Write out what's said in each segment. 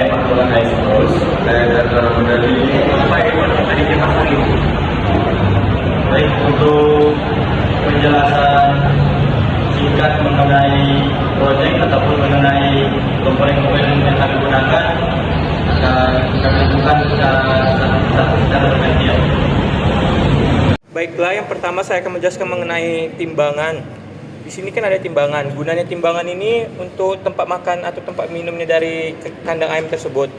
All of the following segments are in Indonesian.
patokan ekspos dan dari apa itu dari kita kulit. Baik, untuk penjelasan singkat mengenai proyek ataupun mengenai komponen-komponen yang kami gunakan akan kami lakukan secara bergantian. Baiklah, yang pertama saya akan menjelaskan mengenai timbangan. Di sini kan ada timbangan. Gunanya timbangan ini untuk tempat makan atau tempat minumnya dari kandang ayam tersebut.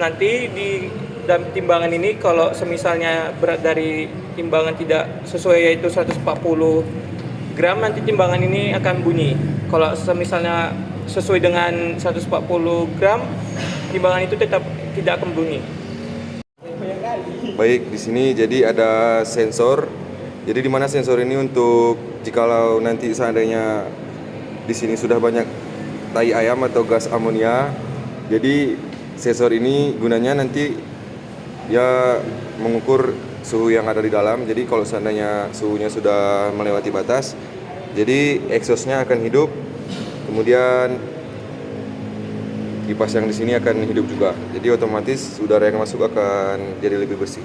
Nanti di dalam timbangan ini kalau semisalnya berat dari timbangan tidak sesuai yaitu 140 gram, nanti timbangan ini akan bunyi. Kalau semisalnya sesuai dengan 140 gram, timbangan itu tetap tidak akan bunyi. Baik, di sini jadi ada sensor. Jadi di mana sensor ini untuk jikalau nanti seandainya di sini sudah banyak tai ayam atau gas amonia. Jadi sensor ini gunanya nanti ya mengukur suhu yang ada di dalam. Jadi kalau seandainya suhunya sudah melewati batas, jadi exhaustnya akan hidup. Kemudian kipas yang di sini akan hidup juga. Jadi otomatis udara yang masuk akan jadi lebih bersih.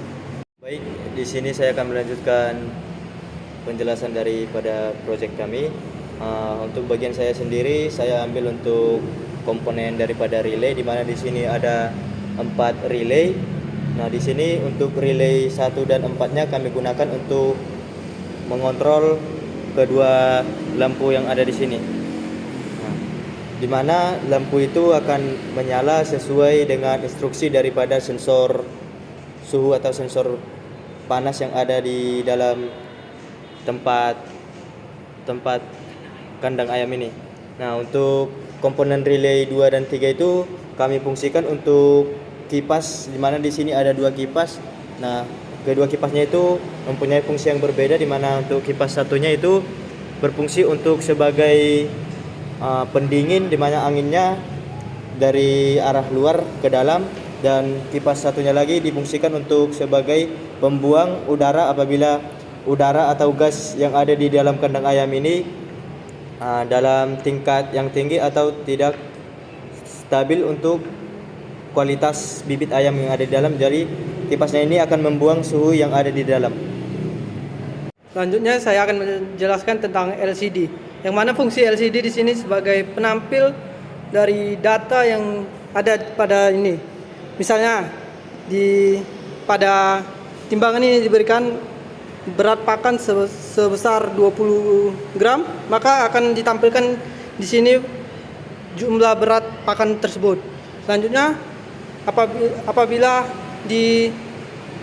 Baik, di sini saya akan melanjutkan penjelasan daripada proyek kami. Untuk bagian saya sendiri, saya ambil untuk komponen daripada relay, di mana di sini ada 4 relay. Nah, di sini untuk relay 1 dan 4-nya kami gunakan untuk mengontrol kedua lampu yang ada di sini. Di mana lampu itu akan menyala sesuai dengan instruksi daripada sensor suhu atau sensor panas yang ada di dalam tempat kandang ayam ini. Nah, untuk komponen relay 2 dan 3 itu kami fungsikan untuk kipas, di mana di sini ada 2 kipas. Nah, kedua kipasnya itu mempunyai fungsi yang berbeda, di mana untuk kipas satunya itu berfungsi untuk sebagai pendingin, di mana anginnya dari arah luar ke dalam, dan kipas satunya lagi difungsikan untuk sebagai pembuang udara apabila udara atau gas yang ada di dalam kandang ayam ini dalam tingkat yang tinggi atau tidak stabil untuk kualitas bibit ayam yang ada di dalam. Jadi kipasnya ini akan membuang suhu yang ada di dalam. Selanjutnya saya akan menjelaskan tentang LCD. Yang mana fungsi LCD di sini sebagai penampil dari data yang ada pada ini. Misalnya pada timbangan ini diberikan berat pakan sebesar 20 gram, maka akan ditampilkan di sini jumlah berat pakan tersebut. Selanjutnya, apabila di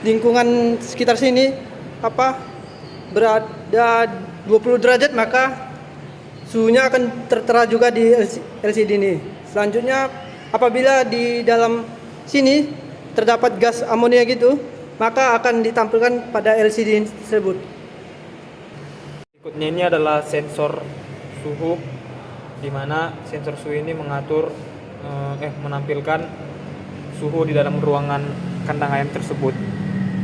lingkungan sekitar sini berada 20 derajat, maka suhunya akan tertera juga di LCD ini. Selanjutnya, apabila di dalam sini terdapat gas amonia gitu, maka akan ditampilkan pada LCD tersebut. Berikutnya ini adalah sensor suhu, di mana sensor suhu ini menampilkan suhu di dalam ruangan kandang ayam tersebut,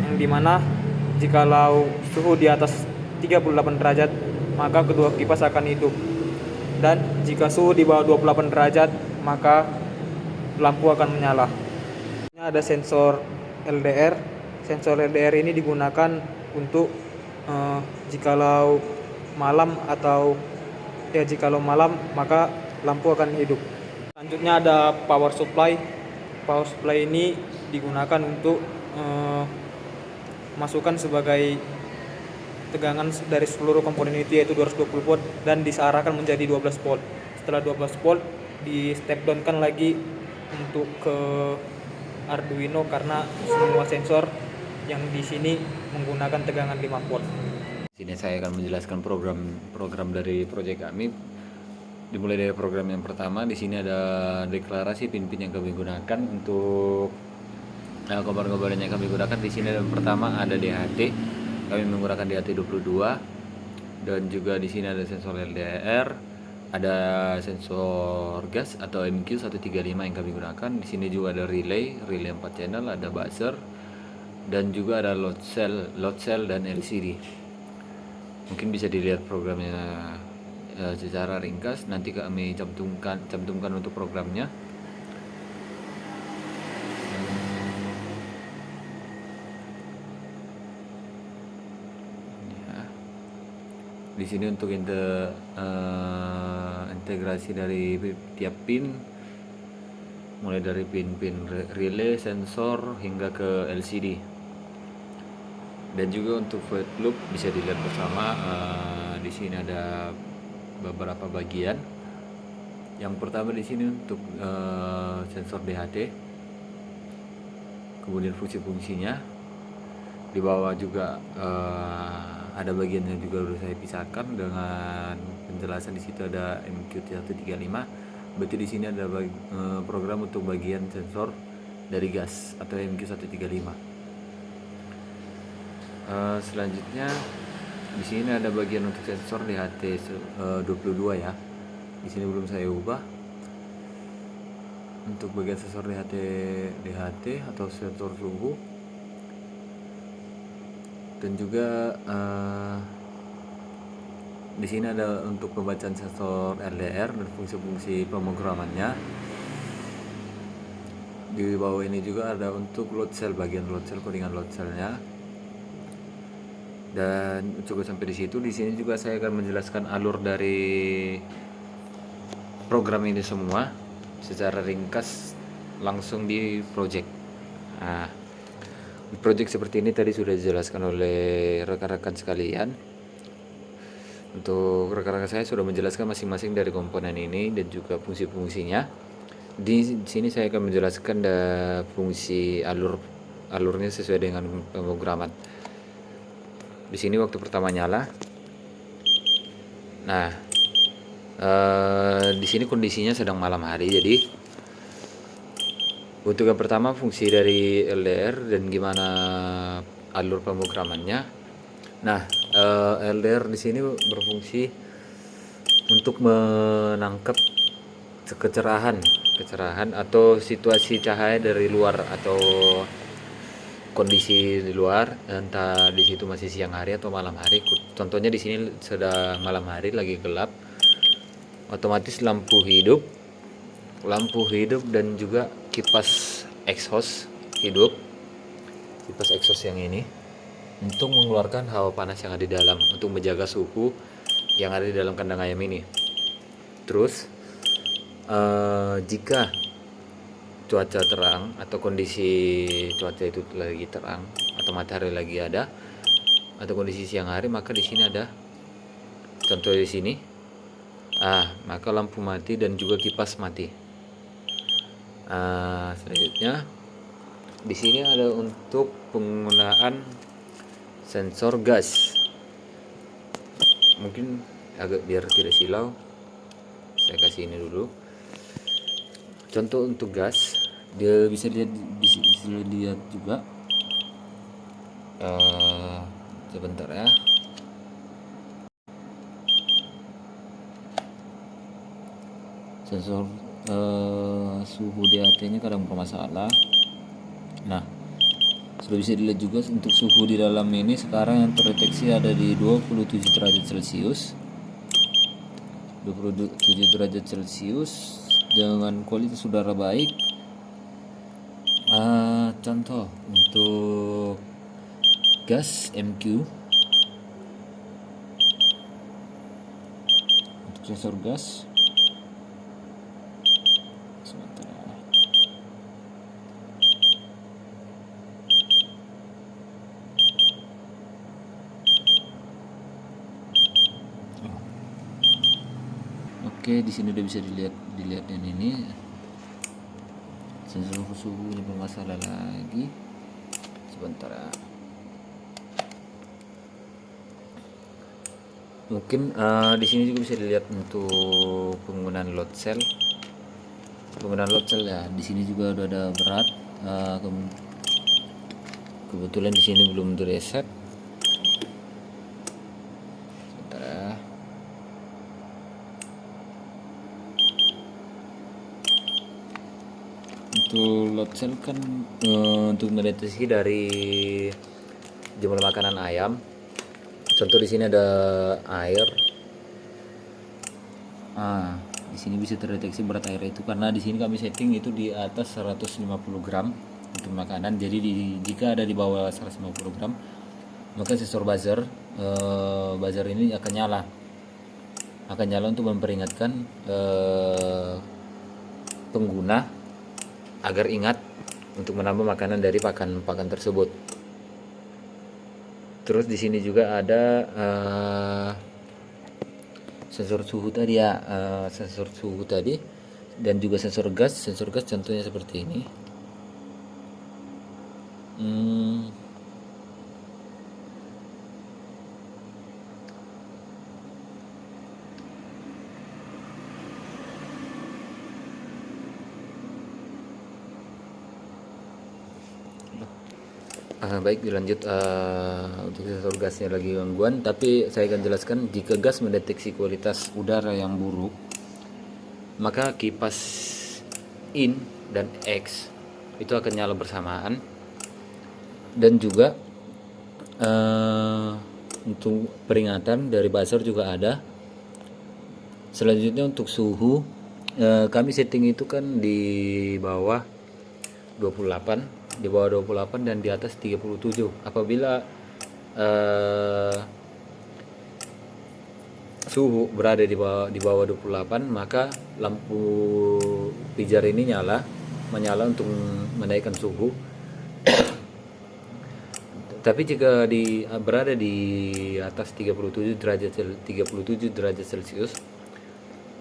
yang dimana jikalau suhu di atas 38 derajat, maka kedua kipas akan hidup, dan jika suhu di bawah 28 derajat, maka lampu akan menyala. Ada sensor LDR. Sensor LDR ini digunakan untuk jikalau malam maka lampu akan hidup. Selanjutnya ada power supply. Power supply ini digunakan untuk masukkan sebagai tegangan dari seluruh komponen itu, yaitu 220 volt, dan disearahkan menjadi 12 volt. Setelah 12 volt di step down kan lagi untuk ke Arduino, karena semua sensor yang di sini menggunakan tegangan 5 volt. Di sini saya akan menjelaskan program dari proyek kami. Dimulai dari program yang pertama, di sini ada deklarasi pin-pin yang kami gunakan untuk komponen yang kami gunakan. Di sini yang pertama ada DHT. Kami menggunakan DHT22, dan juga di sini ada sensor LDR, ada sensor gas atau MQ135 yang kami gunakan. Di sini juga ada relay 4 channel, ada buzzer, dan juga ada load cell dan LCD. Mungkin bisa dilihat programnya secara ringkas, nanti kami cantumkan untuk programnya. di sini untuk integrasi dari tiap pin, mulai dari pin-pin relay, sensor hingga ke LCD. Dan juga untuk void loop bisa dilihat bersama. Di sini ada beberapa bagian. Yang pertama di sini untuk sensor DHT, kemudian fungsi-fungsinya. Di bawah juga ada bagiannya juga udah saya pisahkan dengan penjelasan. Di situ ada MQ135. Berarti di sini ada program untuk bagian sensor dari gas atau MQ135. Selanjutnya di sini ada bagian untuk sensor DHT 22 ya. Di sini belum saya ubah. Untuk bagian sensor DHT atau sensor suhu. Dan juga di sini ada untuk pembacaan sensor LDR dan fungsi-fungsi pemrogramannya. Di bawah ini juga ada untuk load cell, bagian load cell, codingan load cellnya. Dan cukup sampai di situ. Di sini juga saya akan menjelaskan alur dari program ini semua secara ringkas langsung di project. Nah, di project seperti ini tadi sudah dijelaskan oleh rekan-rekan sekalian. Untuk rekan-rekan saya sudah menjelaskan masing-masing dari komponen ini dan juga fungsi-fungsinya. Di sini saya akan menjelaskan fungsi alurnya sesuai dengan pemrograman. Di sini waktu pertama nyala. Nah, di sini kondisinya sedang malam hari, jadi untuk yang pertama fungsi dari LDR dan gimana alur pemrogramannya. Nah, LDR di sini berfungsi untuk menangkap kecerahan atau situasi cahaya dari luar atau kondisi di luar, entah di situ masih siang hari atau malam hari. Contohnya di sini sedang malam hari, lagi gelap, otomatis lampu hidup dan juga kipas exhaust hidup, kipas exhaust yang ini untuk mengeluarkan hawa panas yang ada di dalam, untuk menjaga suhu yang ada di dalam kandang ayam ini. Terus jika cuaca terang atau kondisi cuaca itu lagi terang atau matahari lagi ada, atau kondisi siang hari, maka di sini ada contoh di sini. Maka lampu mati dan juga kipas mati. Selanjutnya di sini ada untuk penggunaan sensor gas. Mungkin agak biar tidak silau, saya kasih ini dulu. Contoh untuk gas, dia bisa dilihat juga. Sebentar ya. Sensor suhu DHT ini kadang bermasalah. Nah, sudah bisa dilihat juga untuk suhu di dalam ini sekarang yang terdeteksi ada di 27 derajat Celcius. 27 derajat Celcius dengan kualitas udara baik. Contoh untuk gas MQ, untuk sensor gas. Oke, di sini udah bisa dilihat yang ini sensor suhu ini bermasalah lagi. Sebentar ya. Mungkin di sini juga bisa dilihat untuk penggunaan load cell. Penggunaan load cell ya, di sini juga udah ada berat. Kebetulan di sini belum direset. Sebentar ya. Untuk load cell kan untuk mendeteksi dari jumlah makanan ayam. Contoh di sini ada air. Di sini bisa terdeteksi berat air itu karena di sini kami setting itu di atas 150 gram untuk makanan. Jadi jika ada di bawah 150 gram maka sensor buzzer ini akan nyala untuk memperingatkan pengguna agar ingat untuk menambah makanan dari pakan tersebut. Terus di sini juga ada sensor suhu tadi ya, dan juga sensor gas. Sensor gas contohnya seperti ini. Baik, dilanjut untuk sensor gasnya lagi gangguan, tapi saya akan jelaskan jika gas mendeteksi kualitas udara yang buruk, maka kipas in dan X itu akan nyala bersamaan. Dan juga untuk peringatan dari buzzer juga ada. Selanjutnya untuk suhu, kami setting itu kan di bawah 28 dan di atas 37. Apabila suhu berada di bawah 28, maka lampu pijar ini menyala untuk menaikkan suhu. Tapi jika berada di atas 37 derajat Celcius,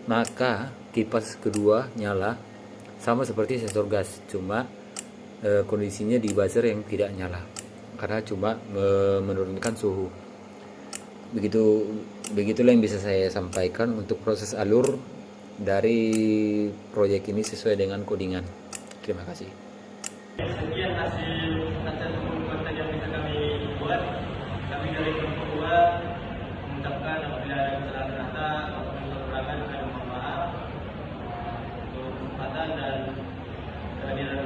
maka kipas kedua nyala sama seperti sensor gas, cuma kondisinya di buzzer yang tidak nyala karena cuma menurunkan suhu. Begitulah yang bisa saya sampaikan untuk proses alur dari proyek ini sesuai dengan codingan. Terima kasih. Sekian hasil konten yang bisa kami buat. Kami dari kedua mengucapkan apabila ada kesalahan kata atau kekurangan, kami mohon maaf untuk kesempatan dan kehadiran